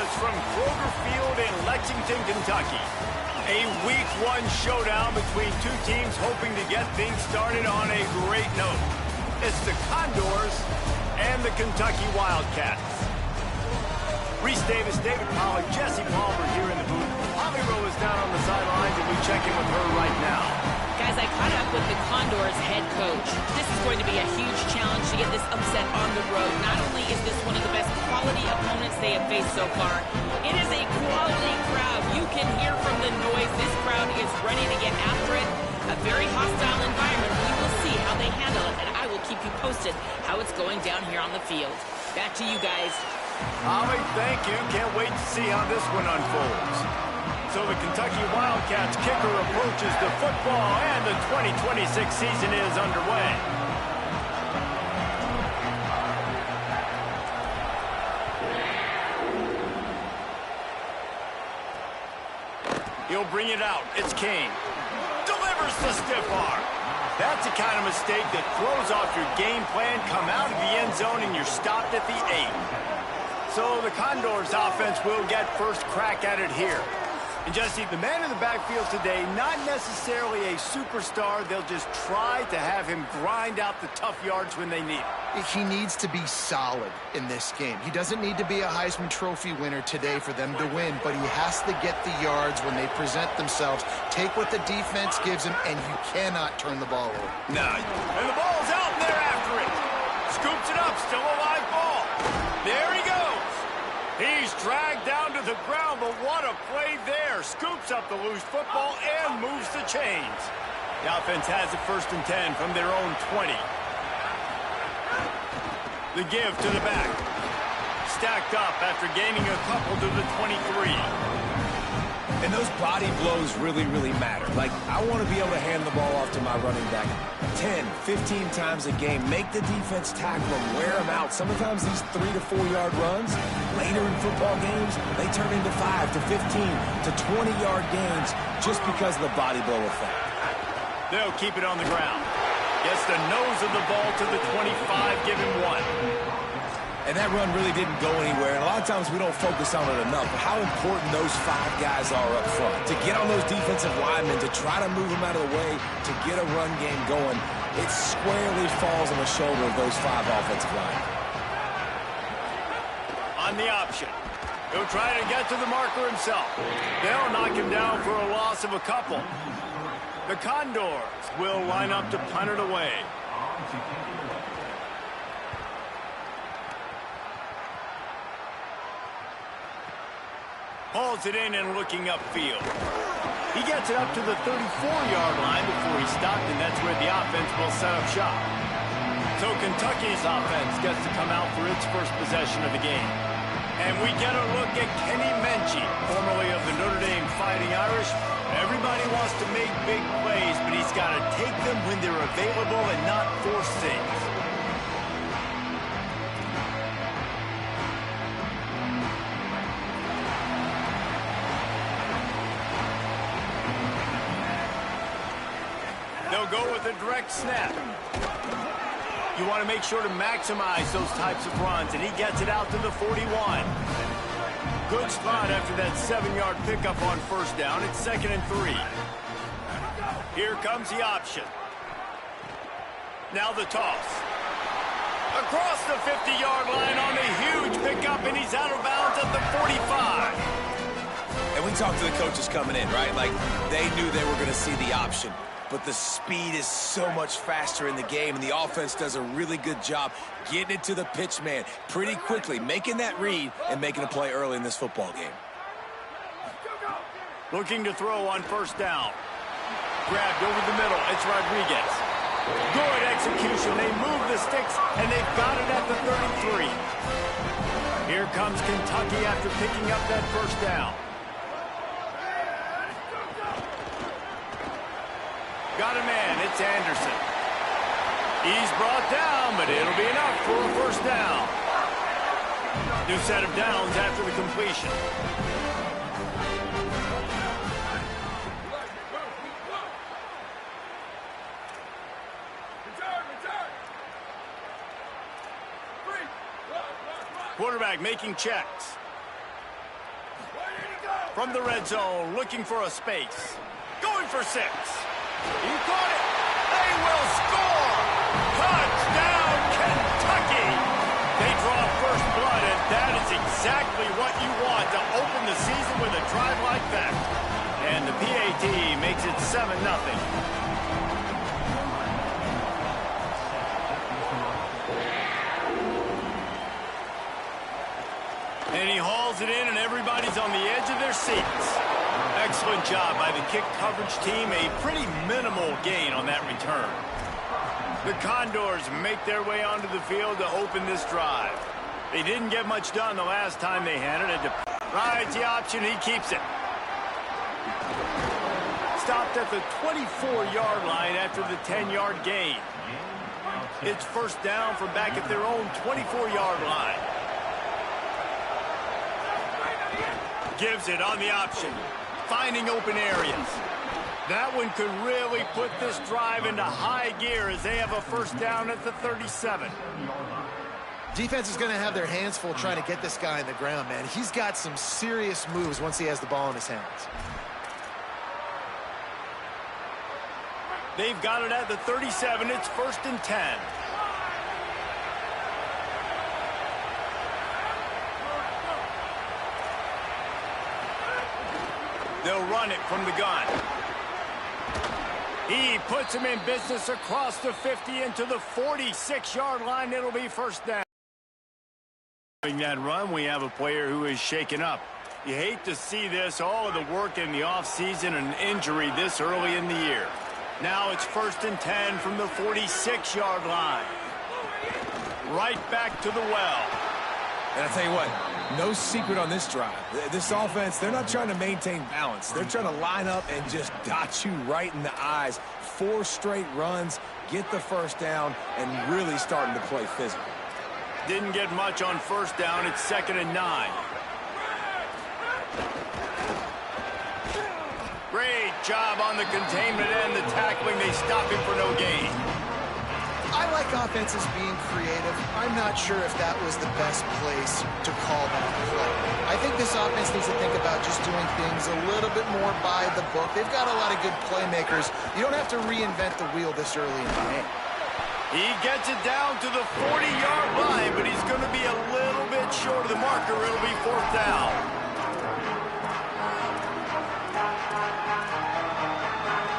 is from Kroger Field in Lexington, Kentucky. A Week 1 showdown between two teams hoping to get things started on a great note. It's the Condors and the Kentucky Wildcats. Reese Davis, David Pollack, Jesse Palmer here in the booth. Holly Rowe is down on the sidelines, and we check in with her right now. Guys, I caught up with the Condors head coach. This is going to be a huge challenge to get this upset on the road. Not only is this one of the best quality opponents they have faced so far, it is a quality crowd. You can hear from the noise. This crowd is ready to get after it. A very hostile environment. We will see how they handle it, and I will keep you posted how it's going down here on the field. Back to you guys. Holly, thank you. Can't wait to see how this one unfolds. So the Kentucky Wildcats kicker approaches the football, and the 2026 season is underway. He'll bring it out. It's Kane. Delivers the stiff arm. That's the kind of mistake that throws off your game plan. Come out of the end zone, and you're stopped at the 8. So the Condors offense will get first crack at it here. And Jesse, the man in the backfield today, not necessarily a superstar. They'll just try to have him grind out the tough yards when they need it. He needs to be solid in this game. He doesn't need to be a Heisman Trophy winner today for them to win, but he has to get the yards when they present themselves. Take what the defense gives him, and you cannot turn the ball over. No. And the ball's out, and they're after it. Scoops it up, still a live ball. There he goes. He's dragged down to the ground, but what a play there. Scoops up the loose football and moves the chains. The offense has it 1st and 10 from their own 20. The give to the back. Stacked up after gaining a couple to the 23. And those body blows really, really matter. Like, I want to be able to hand the ball off to my running back 10, 15 times a game. Make the defense tackle them, wear them out. Sometimes these 3 to 4 yard runs, later in football games, they turn into 5 to 15 to 20 yard gains just because of the body blow effect. They'll keep it on the ground. Gets the nose of the ball to the 25, give him 1. And that run really didn't go anywhere. And a lot of times we don't focus on it enough. But how important those 5 guys are up front. To get on those defensive linemen, to try to move them out of the way, to get a run game going, it squarely falls on the shoulder of those 5 offensive linemen. On the option. He'll try to get to the marker himself. They'll knock him down for a loss of a couple. The Condors will line up to punt it away. Hauls it in and looking upfield. He gets it up to the 34-yard line before he stopped, and that's where the offense will set up shop. So Kentucky's offense gets to come out for its first possession of the game. And we get a look at Kenny Menchie, formerly of the Notre Dame Fighting Irish. Everybody wants to make big plays, but he's got to take them when they're available and not force things. They'll go with a direct snap. You want to make sure to maximize those types of runs, and he gets it out to the 41. Good spot after that 7-yard pickup on first down. It's 2nd and 3. Here comes the option. Now the toss. Across the 50-yard line on a huge pickup, and he's out of bounds at the 45. And we talked to the coaches coming in, right? Like, they knew they were going to see the option. But the speed is so much faster in the game, and the offense does a really good job getting it to the pitch man pretty quickly, making that read and making a play early in this football game. Looking to throw on first down. Grabbed over the middle. It's Rodriguez. Good execution. They move the sticks, and they've got it at the 33. Here comes Kentucky after picking up that first down. Got a man. It's Anderson. He's brought down, but it'll be enough for a first down. New set of downs after the completion. Quarterback making checks. From the red zone, looking for a space. Going for 6. He caught it. They will score. Touchdown, Kentucky. They draw first blood, and that is exactly what you want to open the season with a drive like that. And the PAT makes it 7-0. And he hauls it in, and everybody's on the edge of their seats. Excellent job by the kick coverage team. A pretty minimal gain on that return. The Condors make their way onto the field to open this drive. They didn't get much done the last time they handed it. Rides the option, he keeps it. Stopped at the 24-yard line after the 10-yard gain. It's first down from back at their own 24-yard line. Gives it on the option, finding open areas. That one could really put this drive into high gear as they have a first down at the 37. Defense is going to have their hands full trying to get this guy on the ground, man. He's got some serious moves once he has the ball in his hands. They've got it at the 37. It's 1st and 10. They'll run it from the gun. He puts him in business across the 50 into the 46-yard line. It'll be first down. During that run, we have a player who is shaken up. You hate to see this, all of the work in the offseason and injury this early in the year. Now it's 1st and 10 from the 46-yard line. Right back to the well. And I tell you what, no secret on this drive. This offense, they're not trying to maintain balance. They're trying to line up and just dot you right in the eyes. 4 straight runs, get the first down, and really starting to play physical. Didn't get much on first down. It's 2nd and 9. Great job on the containment and the tackling. They stop him for no gain. I like offenses being creative. I'm not sure if that was the best place to call that play. I think this offense needs to think about just doing things a little bit more by the book. They've got a lot of good playmakers. You don't have to reinvent the wheel this early in the game. He gets it down to the 40-yard line, but he's going to be a little bit short of the marker. It'll be 4th down.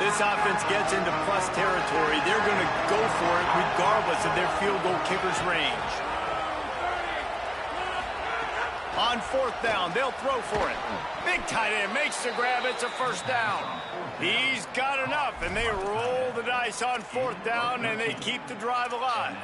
This offense gets into plus territory. They're going to go for it regardless of their field goal kicker's range. On 4th down, they'll throw for it. Big tight end makes the grab. It's a first down. He's got enough, and they roll the dice on 4th down, and they keep the drive alive.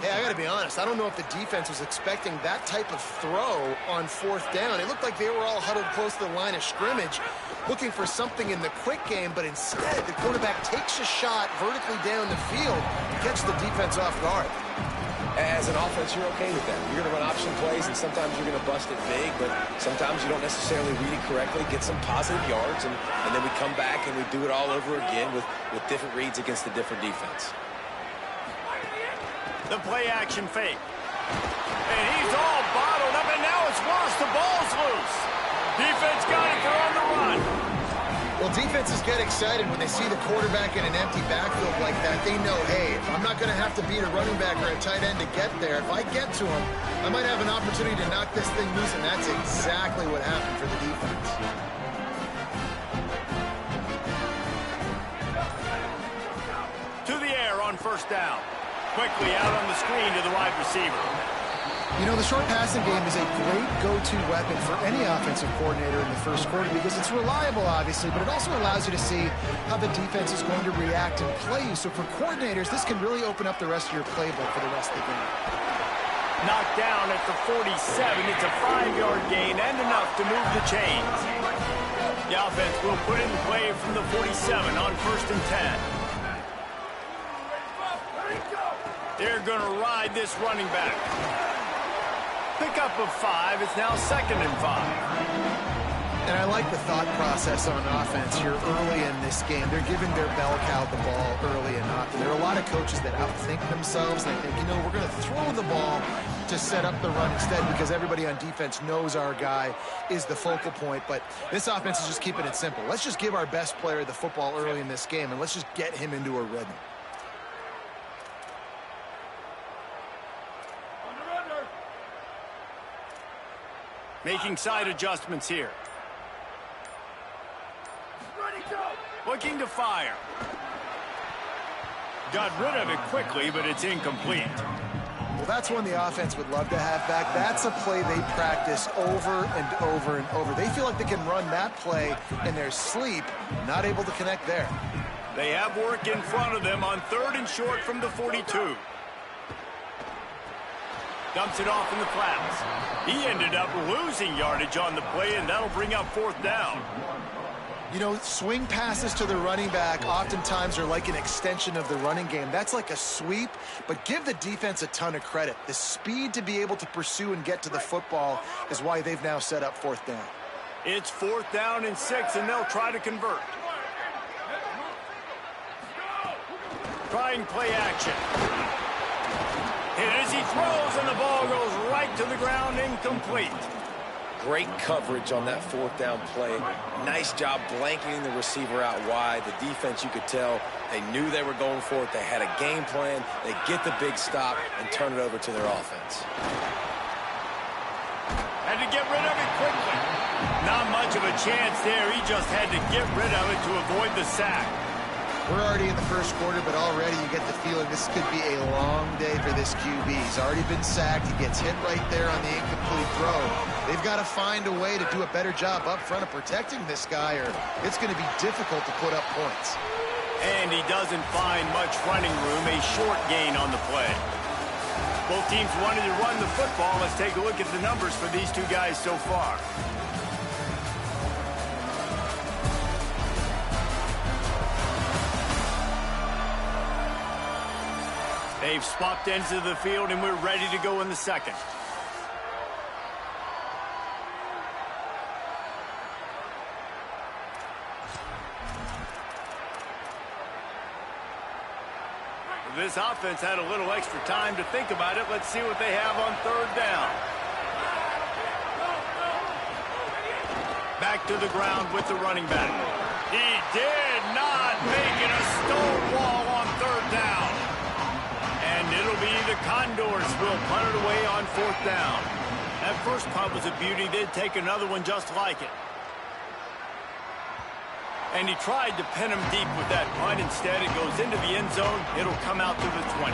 Hey, I got to be honest. I don't know if the defense was expecting that type of throw on 4th down. It looked like they were all huddled close to the line of scrimmage, looking for something in the quick game, but instead the quarterback takes a shot vertically down the field to catch the defense off guard. As an offense, you're okay with that. You're going to run option plays, and sometimes you're going to bust it big, but sometimes you don't necessarily read it correctly, get some positive yards, and then we come back and we do it all over again with different reads against the different defense. The play-action fake. And he's all bottled up, and now it's worse. The ball's loose. Defense got it. They're on the run. Well, defenses get excited when they see the quarterback in an empty backfield like that. They know, hey, I'm not going to have to beat a running back or a tight end to get there. If I get to him, I might have an opportunity to knock this thing loose, and that's exactly what happened for the defense. To the air on 1st down. Quickly out on the screen to the wide receiver. You know, the short passing game is a great go-to weapon for any offensive coordinator in the first quarter because it's reliable, obviously, but it also allows you to see how the defense is going to react and play you. So for coordinators, this can really open up the rest of your playbook for the rest of the game. Knocked down at the 47. It's a 5-yard gain and enough to move the chains. The offense will put in play from the 47 on 1st and 10. They're going to ride this running back. Pickup of 5. It's now 2nd and 5. And I like the thought process on offense here early in this game. They're giving their bell cow the ball early enough. And there are a lot of coaches that outthink themselves. And they think, you know, we're going to throw the ball to set up the run instead because everybody on defense knows our guy is the focal point. But this offense is just keeping it simple. Let's just give our best player the football early in this game, and let's just get him into a rhythm. Making side adjustments here. Looking to fire. Got rid of it quickly, but it's incomplete. Well, that's one the offense would love to have back. That's a play they practice over and over and over. They feel like they can run that play in their sleep, not able to connect there. They have work in front of them on 3rd and short from the 42. Dumps it off in the flats. He ended up losing yardage on the play, and that'll bring up 4th down. You know, swing passes to the running back oftentimes are like an extension of the running game. That's like a sweep, but give the defense a ton of credit. The speed to be able to pursue and get to the football is why they've now set up 4th down. It's 4th down and 6, and they'll try to convert. Trying play action. Hit as he throws, and the ball goes right to the ground, incomplete. Great coverage on that 4th down play. Nice job blanketing the receiver out wide. The defense, you could tell, they knew they were going for it. They had a game plan. They get the big stop and turn it over to their offense. Had to get rid of it quickly. Not much of a chance there. He just had to get rid of it to avoid the sack. We're already in the first quarter, but already you get the feeling this could be a long day for this QB. He's already been sacked. He gets hit right there on the incomplete throw. They've got to find a way to do a better job up front of protecting this guy, or it's going to be difficult to put up points. And he doesn't find much running room, a short gain on the play. Both teams wanted to run the football. Let's take a look at the numbers for these two guys so far. They've swapped ends of the field, and we're ready to go in the second. This offense had a little extra time to think about it. Let's see what they have on 3rd down. Back to the ground with the running back. He did not make it a stone wall on 3rd down. And it'll be the Condors will punt it away on 4th down. That first punt was a beauty. They'd take another one just like it. And he tried to pin him deep with that punt. Instead, it goes into the end zone. It'll come out to the 20.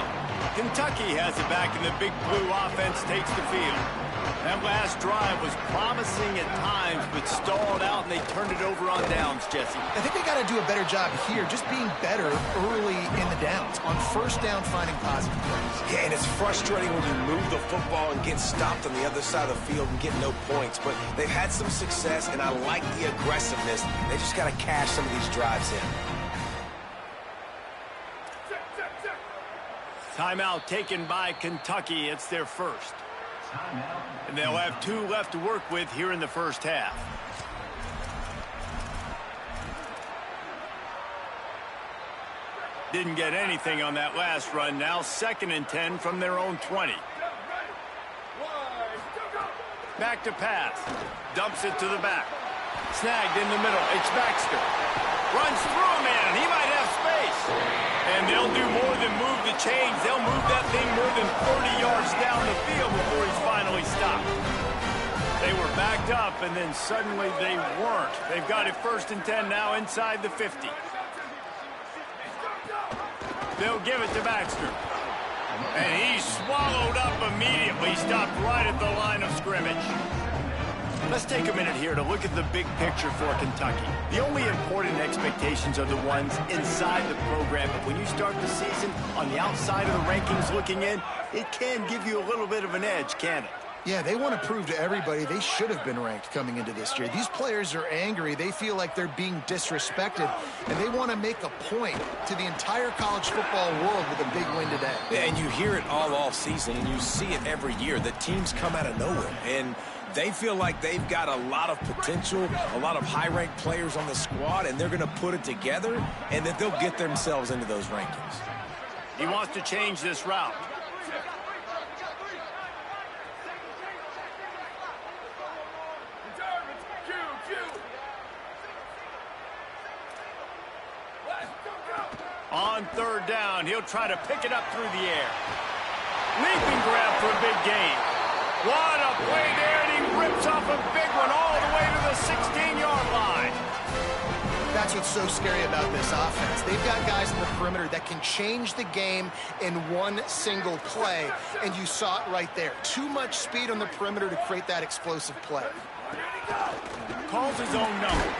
Kentucky has it back, and the Big Blue offense takes the field. That last drive was promising at times, but stalled out, and they turned it over on downs, Jesse. I think they got to do a better job here, just being better early in the downs. On 1st down, finding positive plays. Yeah, and it's frustrating when you move the football and get stopped on the other side of the field and get no points. But they've had some success, and I like the aggressiveness. They just got to cash some of these drives in. Timeout taken by Kentucky. It's their first. And they'll have 2 left to work with here in the first half. Didn't get anything on that last run. Now 2nd and 10 from their own 20. Back to pass. Dumps it to the back. Snagged in the middle. It's Baxter. Runs through a man. He might have space. And they'll do more than move the chains. They'll move that thing more than 30 yards down the field before he's finally stopped. They were backed up, and then suddenly they weren't. They've got it 1st and 10 now inside the 50. They'll give it to Baxter. And he's swallowed up immediately. Stopped right at the line of scrimmage. Let's take a minute here to look at the big picture for Kentucky. The only important expectations are the ones inside the program. But when you start the season on the outside of the rankings looking in, it can give you a little bit of an edge, can it? Yeah, they want to prove to everybody they should have been ranked coming into this year. These players are angry. They feel like they're being disrespected, and they want to make a point to the entire college football world with a big win today. Yeah, and you hear it all off season, and you see it every year. The teams come out of nowhere, and they feel like they've got a lot of potential, a lot of high-ranked players on the squad, and they're going to put it together, and that they'll get themselves into those rankings. He wants to change this route. On third down, he'll try to pick it up through the air. Leaping grab for a big gain. What a play there, and he rips off a big one all the way to the 16-yard line. That's what's so scary about this offense. They've got guys in the perimeter that can change the game in one single play, and you saw it right there. Too much speed on the perimeter to create that explosive play. Calls his own number.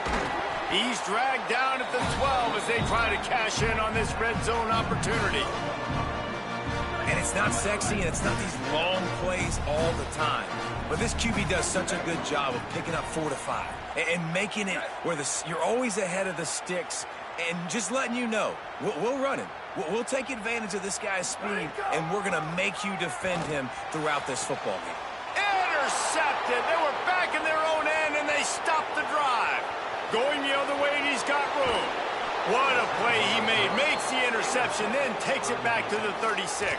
He's dragged down at the 12 as they try to cash in on this red zone opportunity. And it's not sexy, and it's not these long plays all the time. But this QB does such a good job of picking up 4 to 5 and making it where you're always ahead of the sticks and just letting you know, we'll run him. We'll take advantage of this guy's speed, and we're going to make you defend him throughout this football game. Intercepted. They were back in their own end, and they stopped the drive. Going the other way, and he's got room. What a play he made. Makes the interception, then takes it back to the 36.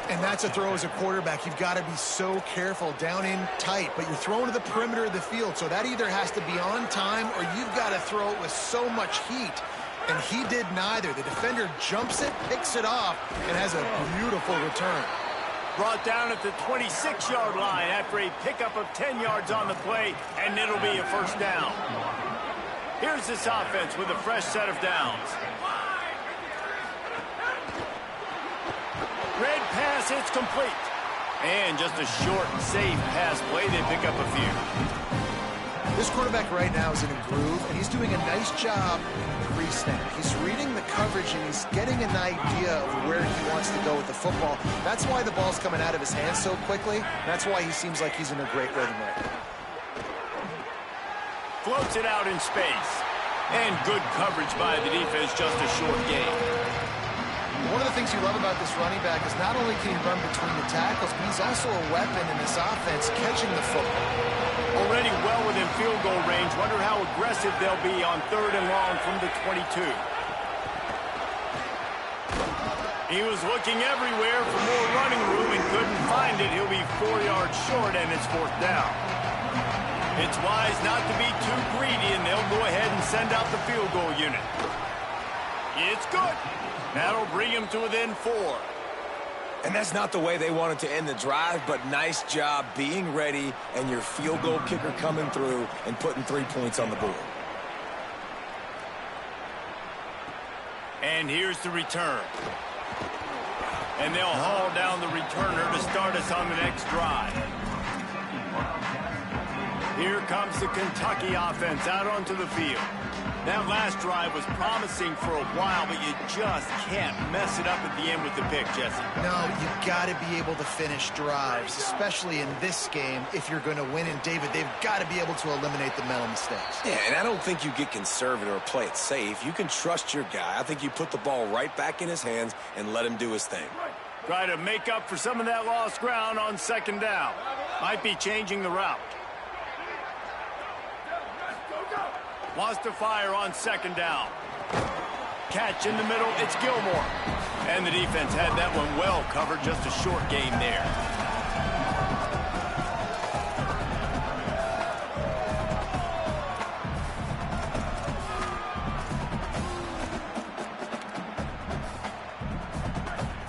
And that's a throw as a quarterback. You've got to be so careful down in tight, but you're throwing to the perimeter of the field, so that either has to be on time or you've got to throw it with so much heat. And he did neither. The defender jumps it, picks it off, and has a beautiful return. Brought down at the 26-yard line after a pickup of 10 yards on the play, and it'll be a first down. Here's this offense with a fresh set of downs. Red pass, it's complete. And just a short, safe pass play, they pick up a few. This quarterback right now is in a groove, and he's doing a nice job pre-snap. He's reading the coverage, and he's getting an idea of where he wants to go with the football. That's why the ball's coming out of his hands so quickly. That's why he seems like he's in a great rhythm right now. Floats it out in space. And good coverage by the defense, just a short gain. One of the things you love about this running back is not only can he run between the tackles, but he's also a weapon in this offense catching the football. Already well within field goal range. Wonder how aggressive they'll be on 3rd and long from the 22. He was looking everywhere for more running room and couldn't find it. He'll be 4 yards short, and it's 4th down. It's wise not to be too greedy, and they'll go ahead and send out the field goal unit. It's good. That'll bring him to within 4. And that's not the way they wanted to end the drive, but nice job being ready and your field goal kicker coming through and putting 3 points on the board. And here's the return. And they'll haul down the returner to start us on the next drive. Here comes the Kentucky offense out onto the field. That last drive was promising for a while, but you just can't mess it up at the end with the pick, Jesse. No, you've got to be able to finish drives, especially in this game if you're going to win. And, David, they've got to be able to eliminate the mental mistakes. Yeah, and I don't think you get conservative or play it safe. You can trust your guy. I think you put the ball right back in his hands and let him do his thing. Try to make up for some of that lost ground on 2nd down. Might be changing the route. Wants to fire on 2nd down. Catch in the middle, it's Gilmore. And the defense had that one well covered, just a short gain there.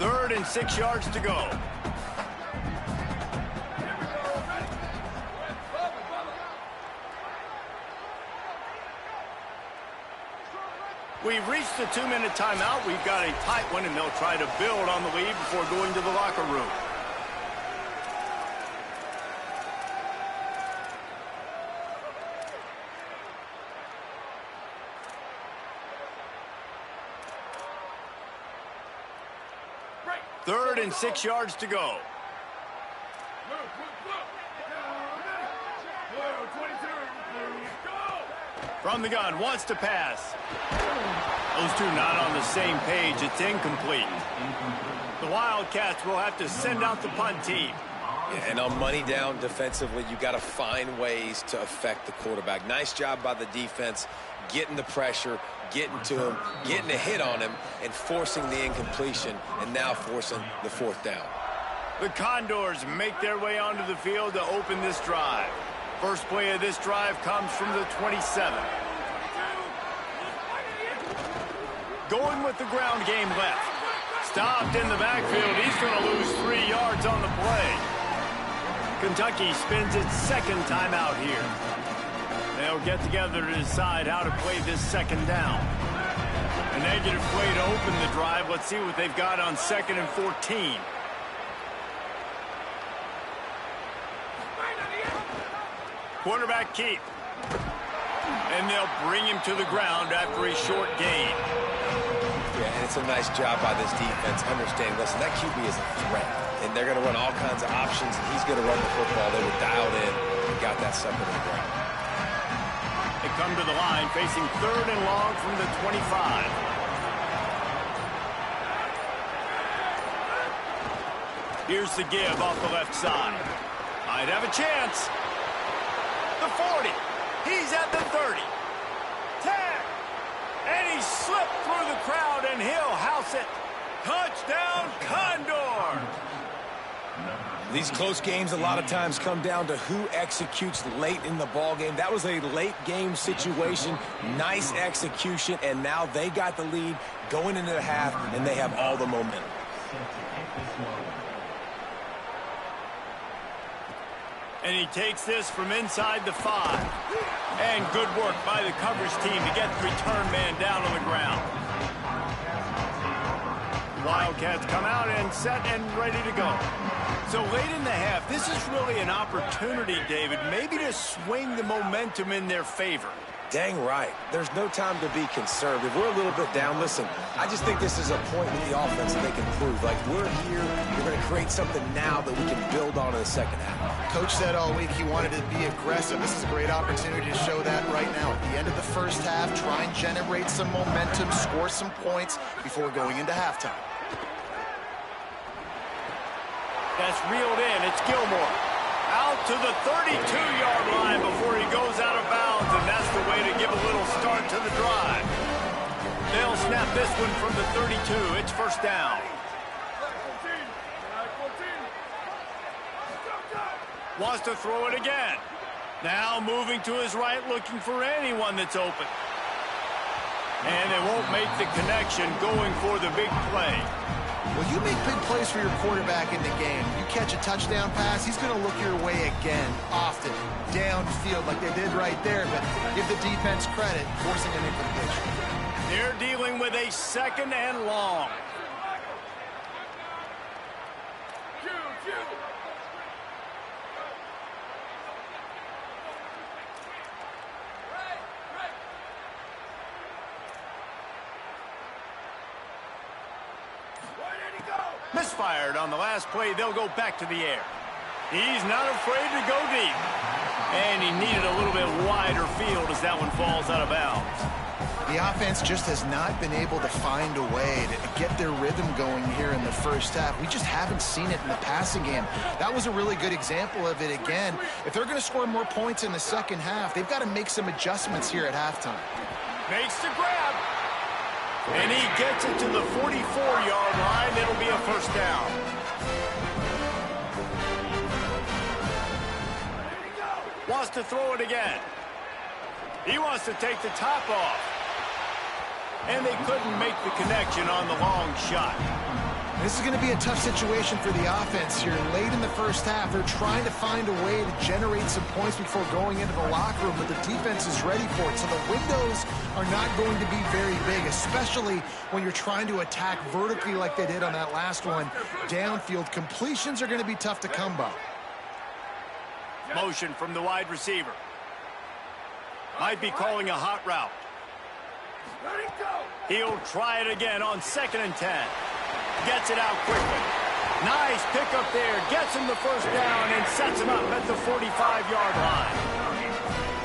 Third and 6 yards to go. We've reached the 2-minute timeout. We've got a tight one, and they'll try to build on the lead before going to the locker room. Third and 6 yards to go. From the gun, wants to pass. Those two not on the same page. It's incomplete. The Wildcats will have to send out the punt team. Yeah, and on money down defensively, you got to find ways to affect the quarterback. Nice job by the defense, getting the pressure, getting to him, getting a hit on him, and forcing the incompletion, and now forcing the 4th down. The Condors make their way onto the field to open this drive. First play of this drive comes from the 27. going with the ground game left. Stopped in the backfield. He's going to lose 3 yards on the play. Kentucky spends its second timeout here. They'll get together to decide how to play this second down. A negative play to open the drive. Let's see what they've got on 2nd and 14. Quarterback keep. And they'll bring him to the ground after a short gain. Yeah, and it's a nice job by this defense. Understand, listen, that QB is a threat. And they're going to run all kinds of options, and he's going to run the football. They were dialed in and got that sucker to the ground. They come to the line facing 3rd and long from the 25. Here's the give off the left side. Might have a chance. The 40. He's at the 30. 10. And he slipped through the crowd, and he'll house it. Touchdown, Condor! These close games a lot of times come down to who executes late in the ball game. That was a late game situation. Nice execution, and now they got the lead going into the half, and they have all the momentum. And he takes this from inside the 5. And good work by the coverage team to get the return man down on the ground. Wildcats come out and set and ready to go. So late in the half, this is really an opportunity, David, maybe to swing the momentum in their favor. Dang right. There's no time to be conservative. We're a little bit down. Listen, I just think this is a point with the offense that they can prove. Like, we're here. We're going to create something now that we can build on in the second half. Coach said all week he wanted to be aggressive. This is a great opportunity to show that right now. At the end of the first half, try and generate some momentum, score some points before going into halftime. That's reeled in. It's Gilmore. Out to the 32-yard line before he goes out of bounds, and that's the way to give a little start to the drive. They'll snap this one from the 32. It's first down. Wants to throw it again. Now moving to his right, looking for anyone that's open. And they won't make the connection, going for the big play. Well, you make big plays for your quarterback in the game. You catch a touchdown pass, he's going to look your way again, often, downfield like they did right there, but give the defense credit, forcing an incompletion. They're dealing with a 2nd and long. Misfired on the last play. They'll go back to the air. He's not afraid to go deep. And he needed a little bit wider field as that one falls out of bounds. The offense just has not been able to find a way to get their rhythm going here in the first half. We just haven't seen it in the passing game. That was a really good example of it again. If they're going to score more points in the second half, they've got to make some adjustments here at halftime. Makes the grab. And he gets it to the 44-yard line. It'll be a first down. Wants to throw it again. He wants to take the top off. And they couldn't make the connection on the long shot. This is going to be a tough situation for the offense here. Late in the first half, they're trying to find a way to generate some points before going into the locker room, but the defense is ready for it. So the windows are not going to be very big, especially when you're trying to attack vertically like they did on that last one. Downfield completions are going to be tough to come by. Motion from the wide receiver. Might be calling a hot route. He'll try it again on 2nd and 10. Gets it out quickly. Nice pick up there. Gets him the first down and sets him up at the 45-yard line.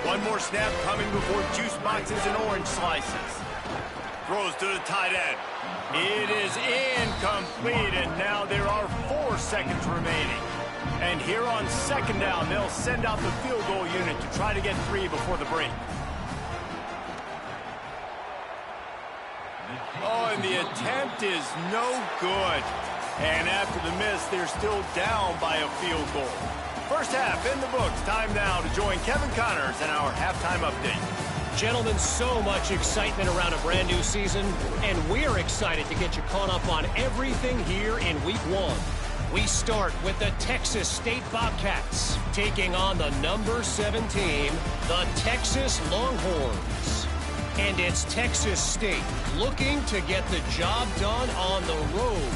One more snap coming before juice boxes and orange slices. Throws to the tight end. It is incomplete, and now there are 4 seconds remaining. And here on 2nd down, they'll send out the field goal unit to try to get 3 before the break. Oh, and the attempt is no good. And after the miss, they're still down by a field goal. First half in the books. Time now to join Kevin Connors in our halftime update. Gentlemen, so much excitement around a brand new season, and we're excited to get you caught up on everything here in Week 1. We start with the Texas State Bobcats taking on the number 7 team, the Texas Longhorns. And it's Texas State looking to get the job done on the road.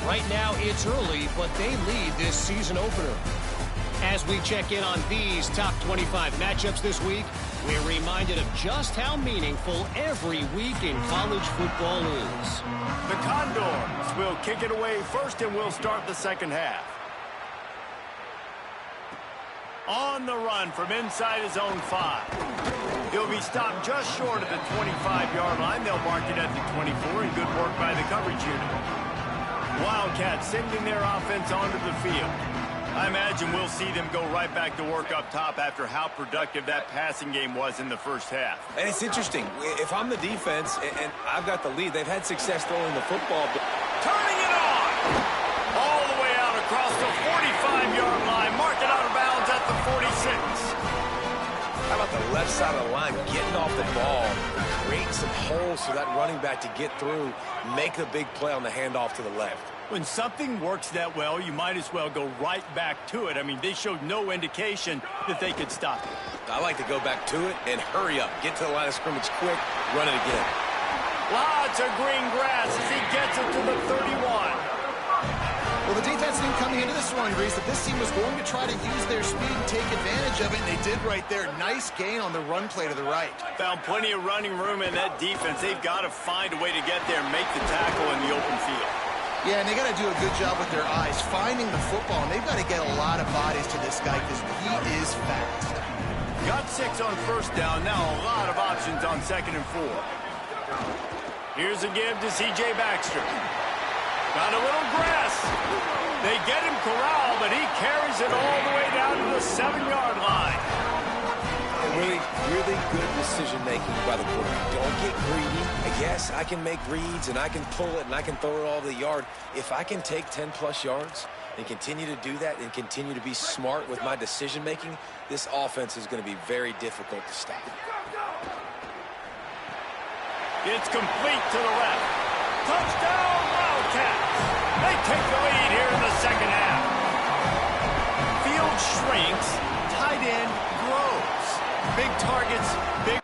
Right now it's early, but they lead this season opener. As we check in on these top 25 matchups this week, we're reminded of just how meaningful every week in college football is. The Condors will kick it away first, and we'll start the second half. On the run from inside his own 5. He'll be stopped just short of the 25-yard line. They'll mark it at the 24, and good work by the coverage unit. Wildcats sending their offense onto the field. I imagine we'll see them go right back to work up top after how productive that passing game was in the first half. And it's interesting. If I'm the defense and I've got the lead, they've had success throwing the football. But turning it on! All the way out across the 45-yard line. Mark it out of bounds at the 46. How about the left side of the line getting off the ball, creating some holes for that running back to get through, make a big play on the handoff to the left. When something works that well, you might as well go right back to it. I mean, they showed no indication that they could stop it. I like to go back to it and hurry up. Get to the line of scrimmage quick, run it again. Lots of green grass as he gets it to the 31. Well, the defense knew coming into this one, Reese, that this team was going to try to use their speed and take advantage of it, and they did right there. Nice gain on the run play to the right. Found plenty of running room in that defense. They've got to find a way to get there and make the tackle in the open field. Yeah, and they got to do a good job with their eyes, finding the football, and they've got to get a lot of bodies to this guy because he is fast. Got 6 on first down. Now a lot of options on 2nd and 4. Here's a give to C.J. Baxter. Got a little grass. They get him corralled, but he carries it all the way down to the 7-yard line. Really good decision-making by the quarterback. Don't get greedy. Yes, I can make reads, and I can pull it, and I can throw it all to the yard. If I can take 10-plus yards and continue to do that and continue to be smart with my decision-making, this offense is going to be very difficult to stop. It's complete to the left. Touchdown, Wildcats. They take the lead here in the second half. Field shrinks, tight end grows. Big targets, big...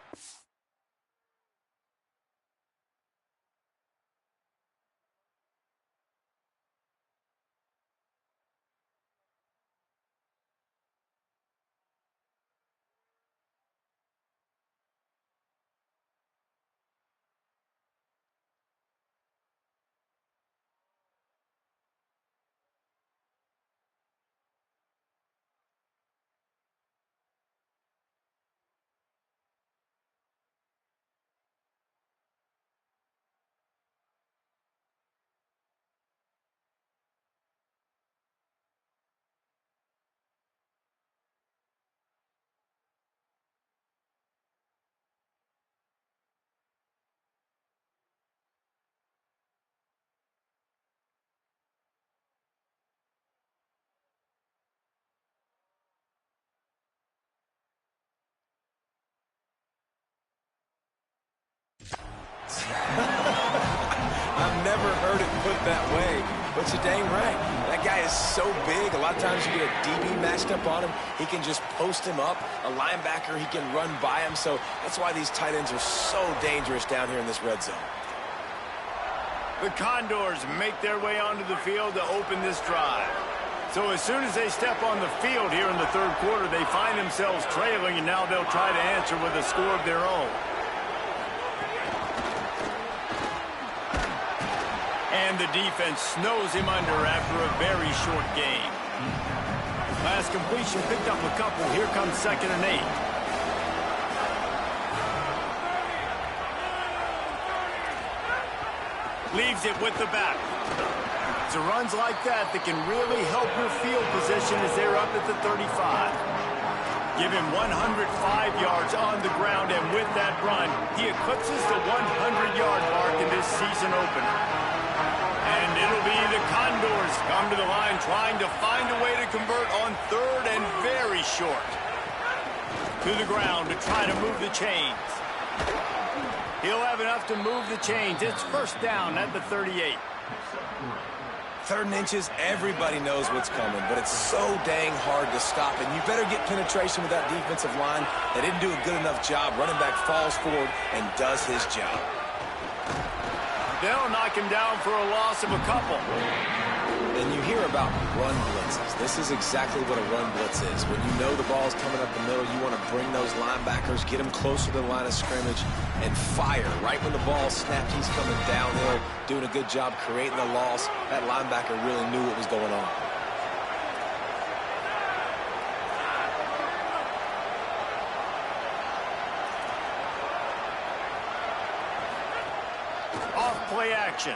I've never heard it put that way, but you're dang right. That guy is so big. A lot of times you get a DB matched up on him. He can just post him up. A linebacker, he can run by him. So that's why these tight ends are so dangerous down here in this red zone. The Condors make their way onto the field to open this drive. So as soon as they step on the field here in the third quarter, they find themselves trailing, and now they'll try to answer with a score of their own. And the defense snows him under after a very short game. Last completion picked up a couple. Here comes 2nd and 8. Leaves it with the back. It's runs like that that can really help your field position as they're up at the 35. Give him 105 yards on the ground, and with that run, he eclipses the 100-yard mark in this season opener. And it'll be the Condors come to the line trying to find a way to convert on 3rd and very short. To the ground to try to move the chains. He'll have enough to move the chains. It's first down at the 38. 3rd and inches, everybody knows what's coming, but it's so dang hard to stop. And you better get penetration with that defensive line. They didn't do a good enough job. Running back falls forward and does his job. They'll knock him down for a loss of a couple. And you hear about run blitzes. This is exactly what a run blitz is. When you know the ball's coming up the middle, you want to bring those linebackers, get them closer to the line of scrimmage, and fire. Right when the ball snapped, he's coming downhill, doing a good job creating the loss. That linebacker really knew what was going on. Off play action.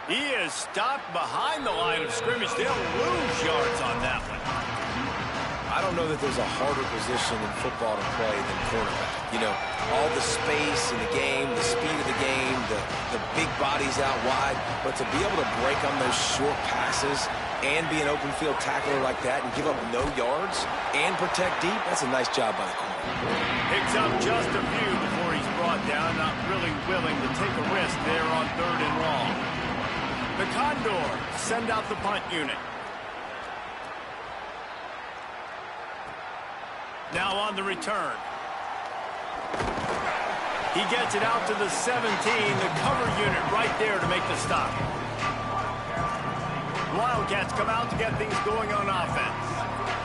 He is stopped behind the line of scrimmage. They'll lose yards on that one. I don't know that there's a harder position in football to play than quarterback. You know, all the space in the game, the speed of the game, the big bodies out wide. But to be able to break on those short passes and be an open field tackler like that and give up no yards and protect deep, that's a nice job by the corner. Picks up just a few before he's brought down. Not really willing to take a risk there on 3rd and long. The Condors send out the punt unit. Now on the return. He gets it out to the 17. The cover unit right there to make the stop. Wildcats come out to get things going on offense.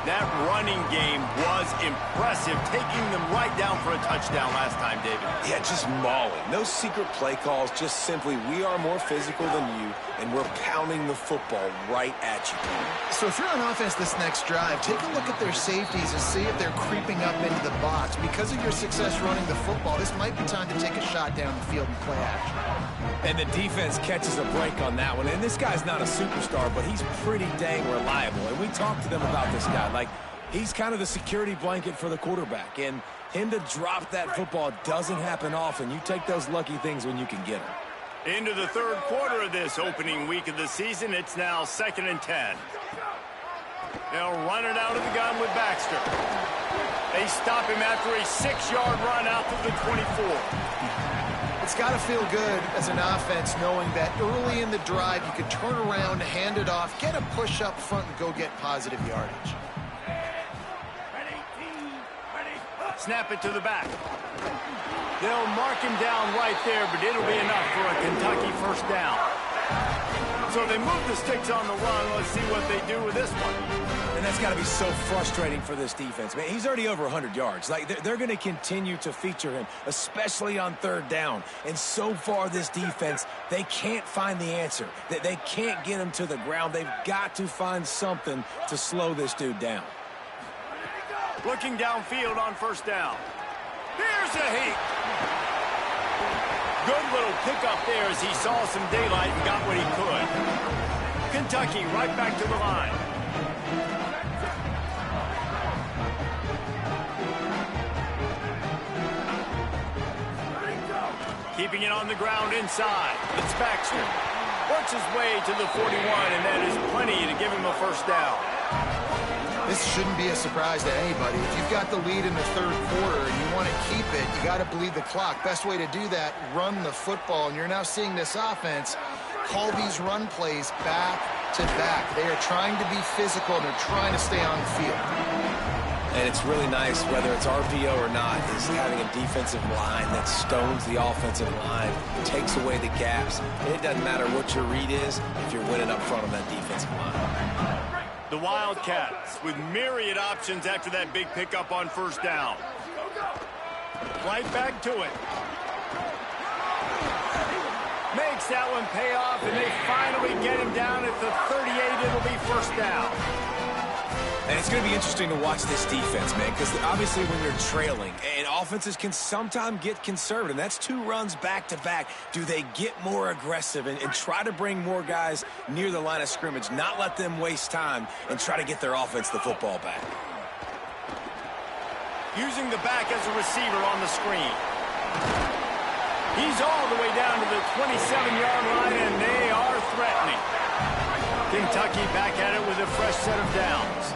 That running game was impressive, taking them right down for a touchdown last time, David. Yeah, just mauling. No secret play calls, just simply we are more physical than you, and we're pounding the football right at you. So if you're on offense this next drive, take a look at their safeties and see if they're creeping up into the box. Because of your success running the football, this might be time to take a shot down the field and play action. And the defense catches a break on that one. And this guy's not a superstar, but he's pretty dang reliable. And we talked to them about this guy. Like, he's kind of the security blanket for the quarterback. And him to drop that football doesn't happen often. You take those lucky things when you can get them. Into the 3rd quarter of this opening week of the season. It's now 2nd and 10. They'll run it out of the gun with Baxter. They stop him after a 6-yard run out to the 24. It's got to feel good as an offense knowing that early in the drive you can turn around, hand it off, get a push up front, and go get positive yardage. Snap it to the back. They'll mark him down right there, but it'll be enough for a Kentucky first down. So they move the sticks on the run. Let's see what they do with this one. And that's got to be so frustrating for this defense. Man, he's already over 100 yards. Like, they're going to continue to feature him, especially on 3rd down. And so far, this defense, they can't find the answer. They can't get him to the ground. They've got to find something to slow this dude down. Looking downfield on first down. Here's a heat. Good little pickup there as he saw some daylight and got what he could. Kentucky right back to the line. Keeping it on the ground inside. It's Baxter. Works his way to the 41, and that is plenty to give him a first down. This shouldn't be a surprise to anybody. If you've got the lead in the 3rd quarter and you want to keep it, you got to bleed the clock. Best way to do that, run the football. And you're now seeing this offense call these run plays back to back. They are trying to be physical, and they're trying to stay on the field. And it's really nice, whether it's RPO or not, is having a defensive line that stones the offensive line, takes away the gaps. And it doesn't matter what your read is if you're winning up front on that defensive line. The Wildcats with myriad options after that big pickup on first down. Right back to it. Makes that one pay off, and they finally get him down at the 38. It'll be first down. And it's going to be interesting to watch this defense, man, because obviously when you're trailing, and offenses can sometimes get conservative, that's 2 runs back-to-back. Do they get more aggressive and try to bring more guys near the line of scrimmage, not let them waste time, and try to get their offense the football back? Using the back as a receiver on the screen. He's all the way down to the 27-yard line, and they are threatening. Kentucky back at it with a fresh set of downs.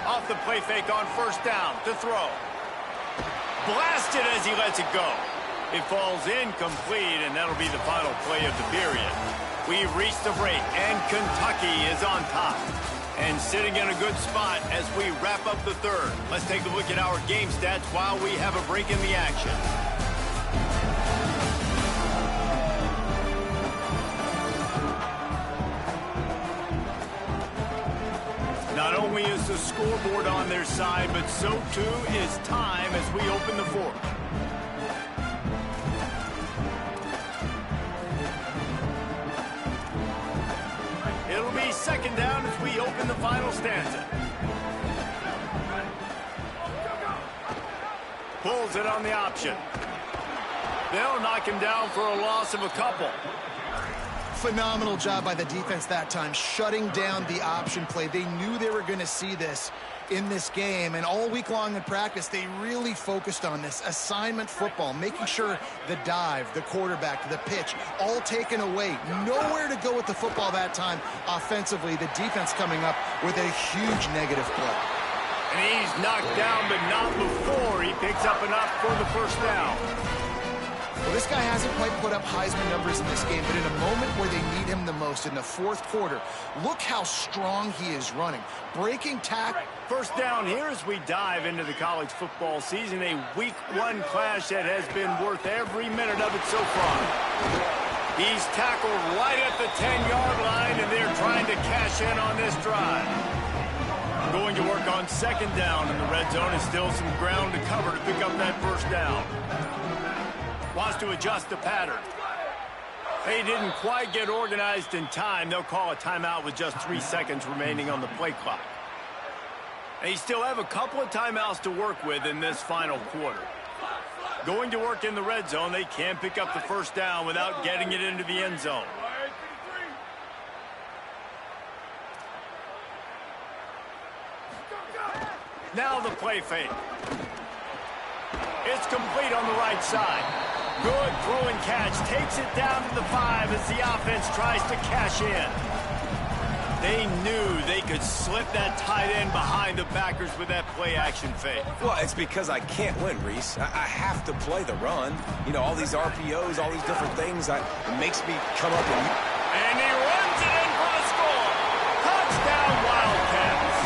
Off the play fake on first down to throw. Blasted as he lets it go. It falls incomplete, and that'll be the final play of the period. We've reached the break, and Kentucky is on top. And sitting in a good spot as we wrap up the third. Let's take a look at our game stats while we have a break in the action. Not only is the scoreboard on their side, but so too is time as we open the fourth. It'll be second down as we open the final stanza. Pulls it on the option. They'll knock him down for a loss of a couple. Phenomenal job by the defense that time, shutting down the option play. They knew they were going to see this in this game, and all week long in practice, they really focused on this assignment football, making sure the dive, the quarterback, the pitch, all taken away. Nowhere to go with the football that time offensively. The defense coming up with a huge negative play. And he's knocked down, but not before he picks up enough for the first down. Well, this guy hasn't quite put up Heisman numbers in this game, but in a moment where they need him the most, in the fourth quarter, look how strong he is running. Breaking tackle. First down here as we dive into the college football season, a week one clash that has been worth every minute of it so far. He's tackled right at the 10-yard line, and they're trying to cash in on this drive. Going to work on second down in the red zone, and still some ground to cover to pick up that first down. Wants to adjust the pattern. They didn't quite get organized in time. They'll call a timeout with just 3 seconds remaining on the play clock. They still have a couple of timeouts to work with in this final quarter. Going to work in the red zone. They can't pick up the first down without getting it into the end zone. Now the play fake. It's complete on the right side. Good throw and catch. Takes it down to the 5 as the offense tries to cash in. They knew they could slip that tight end behind the backers with that play action fake. Well, it's because I can't win, Reese. I have to play the run. You know, all these RPOs, all these different things, it makes me come up and... And he runs it in for the score. Touchdown, Wildcats.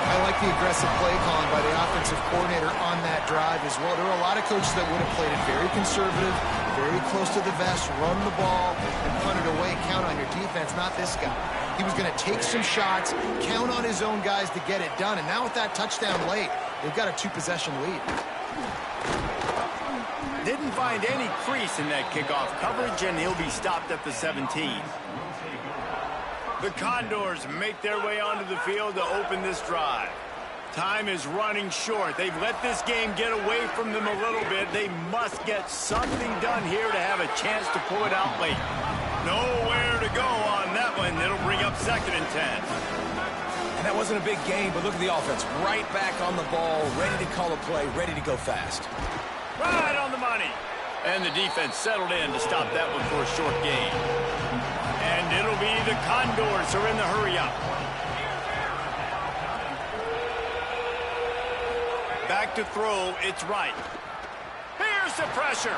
I like the aggressive play calling by the offensive coordinator on that drive as well. There were a lot of coaches that would have played it very conservative, very close to the vest, run the ball, and punt it away. Count on your defense, not this guy. He was going to take some shots, count on his own guys to get it done. And now with that touchdown late, they've got a 2-possession lead. Didn't find any crease in that kickoff coverage, and he'll be stopped at the 17. The Condors make their way onto the field to open this drive. Time is running short. They've let this game get away from them a little bit. They must get something done here to have a chance to pull it out late. Nowhere to go on that one. It'll bring up second and 10. And that wasn't a big game, but look at the offense. Right back on the ball, ready to call a play, ready to go fast. Right on the money. And the defense settled in to stop that one for a short gain. And it'll be the Condors who are in the hurry-up. Back to throw, it's right. Here's the pressure.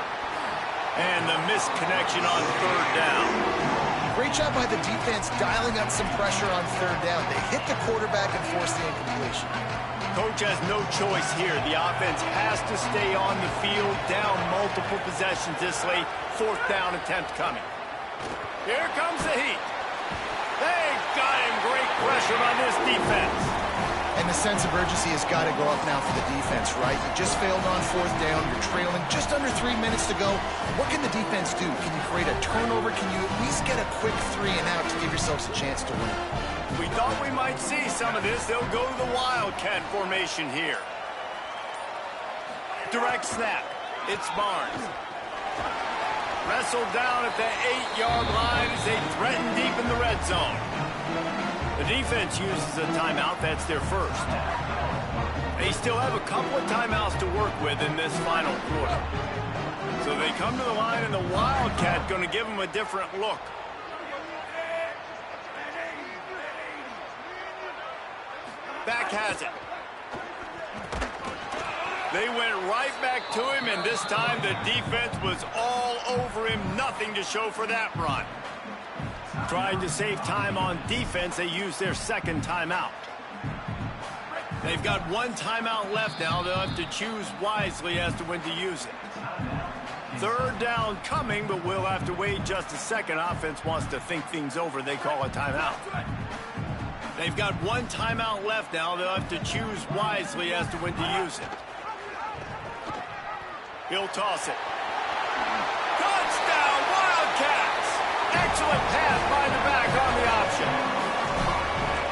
And the misconnection on third down. Great job by the defense dialing up some pressure on third down. They hit the quarterback and force the incompletion. Coach has no choice here. The offense has to stay on the field, down multiple possessions this late. Fourth down attempt coming. Here comes the heat. They've got him. Great pressure on this defense. And the sense of urgency has got to go up now for the defense, right? You just failed on fourth down. You're trailing just under 3 minutes to go. What can the defense do? Can you create a turnover? Can you at least get a quick 3 and out to give yourselves a chance to win? We thought we might see some of this. They'll go to the Wildcat formation here. Direct snap. It's Barnes. Wrestled down at the 8-yard line as they threaten deep in the red zone. The defense uses a timeout. That's their first. They still have a couple of timeouts to work with in this final quarter. So they come to the line, and the Wildcat going to give them a different look. Back has it. They went right back to him, and this time the defense was all over him. Nothing to show for that run. Trying to save time on defense, they used their second timeout. They've got one timeout left now. They'll have to choose wisely as to when to use it. Third down coming, but we'll have to wait just a second. Offense wants to think things over. They call a timeout. They've got one timeout left now. They'll have to choose wisely as to when to use it. He'll toss it. Touchdown, Wildcats! Excellent pass by the back on the option.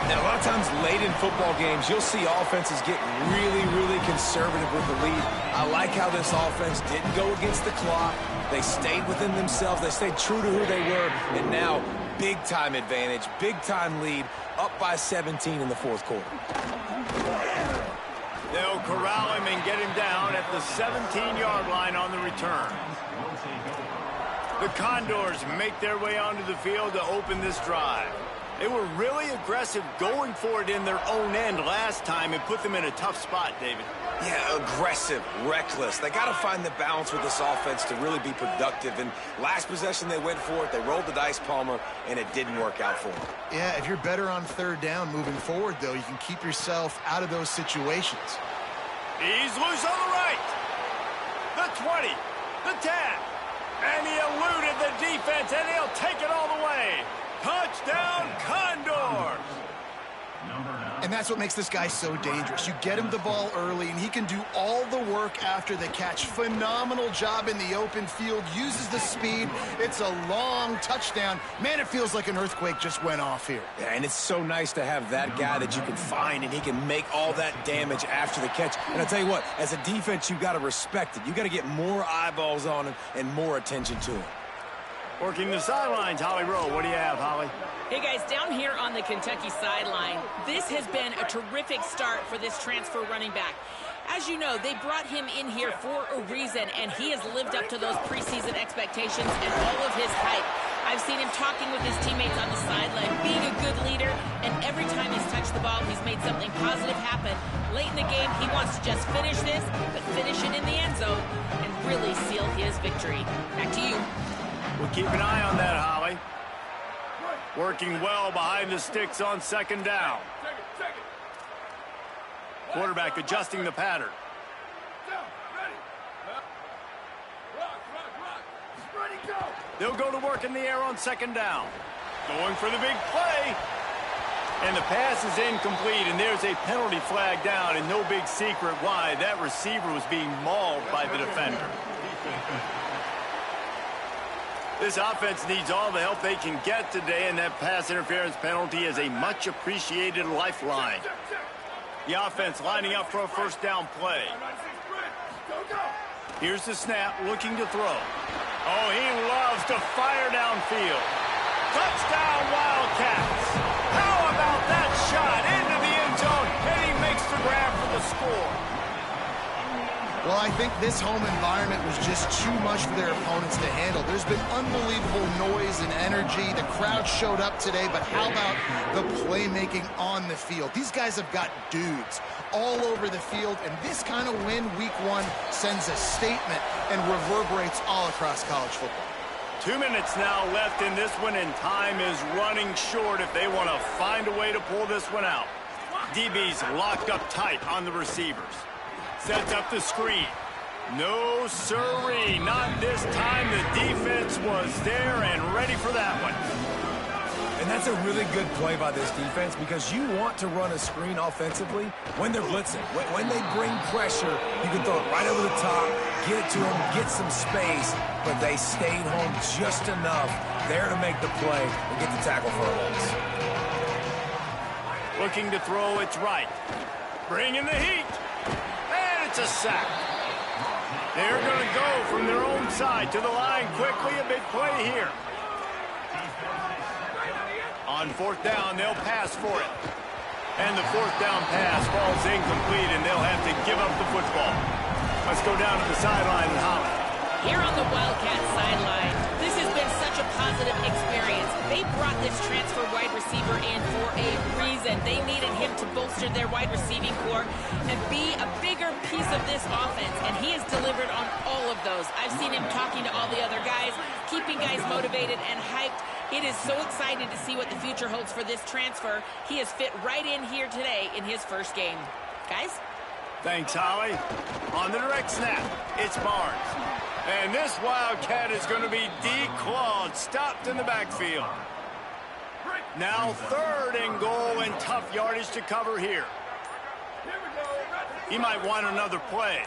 Now, a lot of times late in football games, you'll see offenses get really conservative with the lead. I like how this offense didn't go against the clock. They stayed within themselves. They stayed true to who they were. And now, big-time advantage, big-time lead, up by 17 in the fourth quarter. They'll corral him and get him down at the 17-yard line on the return. The Condors make their way onto the field to open this drive. They were really aggressive going for it in their own end last time and put them in a tough spot, David. Yeah, aggressive, reckless. They got to find the balance with this offense to really be productive. And last possession they went for it. They rolled the dice, Palmer, and it didn't work out for them. Yeah, if you're better on third down moving forward, though, you can keep yourself out of those situations. He's loose on the right. The 20, the 10. And he eluded the defense, and he'll take it all the way. Touchdown, Condors! And that's what makes this guy so dangerous. You get him the ball early, and he can do all the work after the catch. Phenomenal job in the open field. Uses the speed. It's a long touchdown. Man, it feels like an earthquake just went off here. Yeah, and it's so nice to have that guy that you can find, and he can make all that damage after the catch. And I'll tell you what, as a defense, you've got to respect it. You've got to get more eyeballs on him and more attention to him. Working the sidelines, Holly Rowe. What do you have, Holly? Hey, guys, down here on the Kentucky sideline, this has been a terrific start for this transfer running back. As you know, they brought him in here for a reason, and he has lived up to those preseason expectations and all of his hype. I've seen him talking with his teammates on the sideline, being a good leader, and every time he's touched the ball, he's made something positive happen. Late in the game, he wants to just finish this, but finish it in the end zone and really seal his victory. Back to you. We'll keep an eye on that, Holly. Working well behind the sticks on second down. Quarterback adjusting the pattern. They'll go to work in the air on second down. Going for the big play. And the pass is incomplete, and there's a penalty flag down, and no big secret why. That receiver was being mauled by the defender. This offense needs all the help they can get today, and that pass interference penalty is a much-appreciated lifeline. The offense lining up for a first down play. Here's the snap, looking to throw. Oh, he loves to fire downfield. Touchdown, Wildcats! How about that shot into the end zone, and he makes the grab for the score. Well, I think this home environment was just too much for their opponents to handle. There's been unbelievable noise and energy. The crowd showed up today, but how about the playmaking on the field? These guys have got dudes all over the field, and this kind of win week one sends a statement and reverberates all across college football. 2 minutes now left in this one, and time is running short if they want to find a way to pull this one out. DB's locked up tight on the receivers. Sets up the screen. No siree, not this time. The defense was there and ready for that one. And that's a really good play by this defense because you want to run a screen offensively when they're blitzing. When they bring pressure, you can throw it right over the top, get it to them, get some space, but they stayed home just enough there to make the play and get the tackle for a loss. Looking to throw, it's right. Bringing the heat. It's a sack. They're going to go from their own side to the line quickly. A big play here. On fourth down, they'll pass for it. And the fourth down pass falls incomplete, and they'll have to give up the football. Let's go down to the sideline and Holly. Here on the Wildcat sideline, this has been such a positive experience. They brought this transfer wide receiver receiver in for a reason. They needed him to bolster their wide receiving core and be a bigger piece of this offense, and he has delivered on all of those. I've seen him talking to all the other guys, keeping guys motivated and hyped. It is so exciting to see what the future holds for this transfer. He has fit right in here today in his first game. Guys? Thanks, Holly. On the direct snap, it's Barnes. And this Wildcat is going to be declawed, stopped in the backfield. Now 3rd and goal and tough yardage to cover here. He might want another play.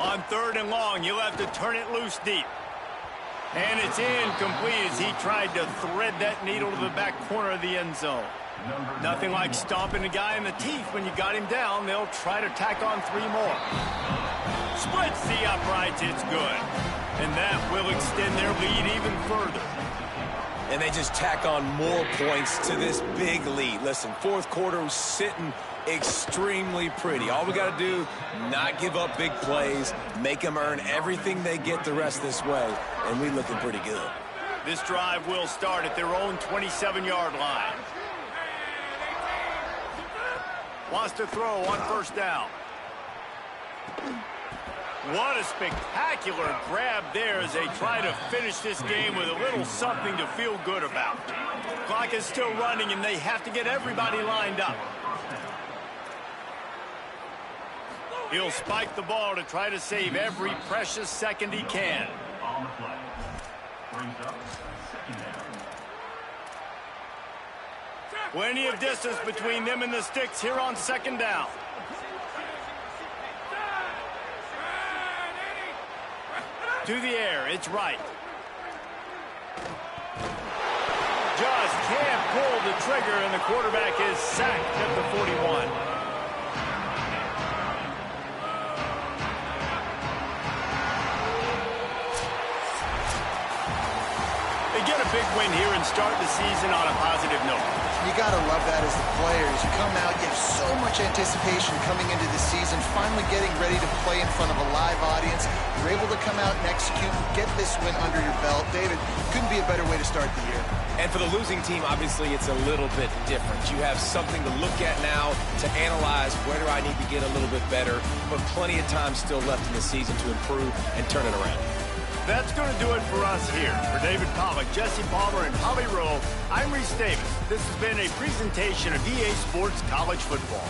On 3rd and long, you'll have to turn it loose deep. And it's incomplete as he tried to thread that needle to the back corner of the end zone. Nothing like stomping a guy in the teeth when you got him down. They'll try to tack on 3 more. Splits the uprights, it's good. And that will extend their lead even further. And they just tack on more points to this big lead. Listen, 4th quarter was sitting extremely pretty. All we got to do, not give up big plays, make them earn everything they get the rest this way, and we looking pretty good. This drive will start at their own 27-yard line. Wants to throw on 1st down. What a spectacular grab there as they try to finish this game with a little something to feel good about. Clock is still running, and they have to get everybody lined up. He'll spike the ball to try to save every precious second he can. Plenty of distance between them and the sticks here on 2nd down. To the air, it's right. Just can't pull the trigger, and the quarterback is sacked at the 41. They get a big win here and start the season on a positive note. You got to love that as the players. You come out, you have so much anticipation coming into the season, finally getting ready to play in front of a live audience. You're able to come out and execute and get this win under your belt. David, couldn't be a better way to start the year. And for the losing team, obviously, it's a little bit different. You have something to look at now to analyze where do I need to get a little bit better, but plenty of time still left in the season to improve and turn it around. That's going to do it for us here. For David Pollack, Jesse Palmer, and Holly Rowe, I'm Reese Davis. This has been a presentation of EA Sports College Football.